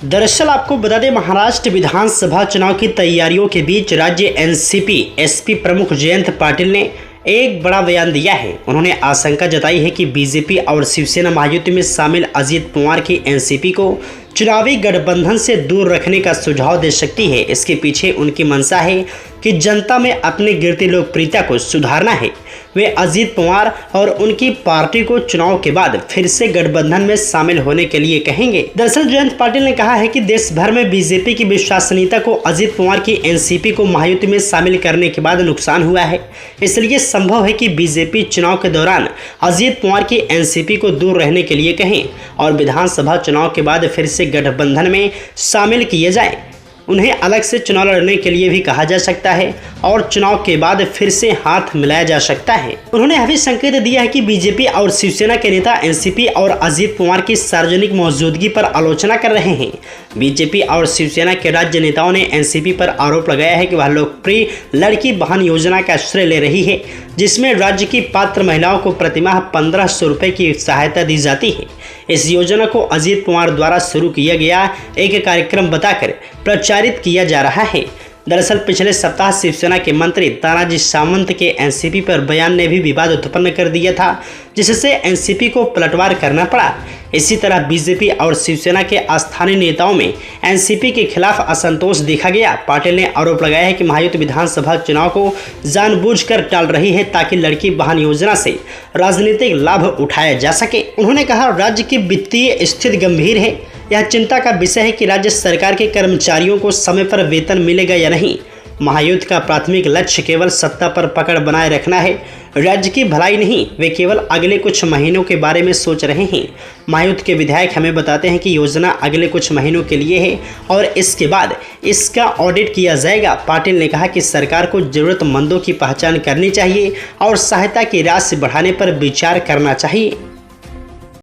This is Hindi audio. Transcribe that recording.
दरअसल आपको बता दें, महाराष्ट्र विधानसभा चुनाव की तैयारियों के बीच राज्य एनसीपी एसपी प्रमुख जयंत पाटिल ने एक बड़ा बयान दिया है। उन्होंने आशंका जताई है कि बीजेपी और शिवसेना महायुति में शामिल अजीत पवार की एनसीपी को चुनावी गठबंधन से दूर रखने का सुझाव दे सकती है। इसके पीछे उनकी मंशा है कि जनता में अपनी गिरती लोकप्रियता को सुधारना है। वे अजीत पवार और उनकी पार्टी को चुनाव के बाद फिर से गठबंधन में शामिल होने के लिए कहेंगे। दरअसल जयंत पाटिल ने कहा है कि देश भर में बीजेपी की विश्वसनीयता को अजीत पवार की एनसीपी को महायुति में शामिल करने के बाद नुकसान हुआ है। इसलिए संभव है कि बीजेपी चुनाव के दौरान अजीत पवार की एनसीपी को दूर रहने के लिए कहें और विधानसभा चुनाव के बाद फिर से गठबंधन में शामिल किए जाएं। उन्हें अलग से चुनाव लड़ने के लिए भी कहा जा सकता है और चुनाव के बाद फिर से हाथ मिलाया जा सकता है। उन्होंने यह भी संकेत दिया है कि बीजेपी और शिवसेना के नेता एनसीपी और अजीत पवार की सार्वजनिक मौजूदगी पर आलोचना कर रहे हैं। बीजेपी और शिवसेना के राज्य नेताओं ने एनसीपी पर आरोप लगाया है कि वह लोकप्रिय लड़की बहन योजना का श्रेय ले रही है, जिसमें राज्य की पात्र महिलाओं को प्रतिमाह 1500 रुपये की सहायता दी जाती है। इस योजना को अजीत पवार द्वारा शुरू किया गया एक कार्यक्रम बताकर प्रचारित किया जा रहा है। दरअसल पिछले सप्ताह शिवसेना के मंत्री तानाजी सावंत के एनसीपी पर बयान ने भी विवाद उत्पन्न कर दिया था, जिससे एनसीपी को पलटवार करना पड़ा। इसी तरह बीजेपी और शिवसेना के स्थानीय नेताओं में एनसीपी के खिलाफ असंतोष देखा गया। पाटिल ने आरोप लगाया है कि महायुति विधानसभा चुनाव को जानबूझकर टाल रही है ताकि लड़की बहन योजना से राजनीतिक लाभ उठाया जा सके। उन्होंने कहा, राज्य की वित्तीय स्थिति गंभीर है। यह चिंता का विषय है कि राज्य सरकार के कर्मचारियों को समय पर वेतन मिलेगा या नहीं। महायुति का प्राथमिक लक्ष्य केवल सत्ता पर पकड़ बनाए रखना है, राज्य की भलाई नहीं। वे केवल अगले कुछ महीनों के बारे में सोच रहे हैं। महायुति के विधायक हमें बताते हैं कि योजना अगले कुछ महीनों के लिए है और इसके बाद इसका ऑडिट किया जाएगा। पाटिल ने कहा कि सरकार को जरूरतमंदों की पहचान करनी चाहिए और सहायता की राशि बढ़ाने पर विचार करना चाहिए।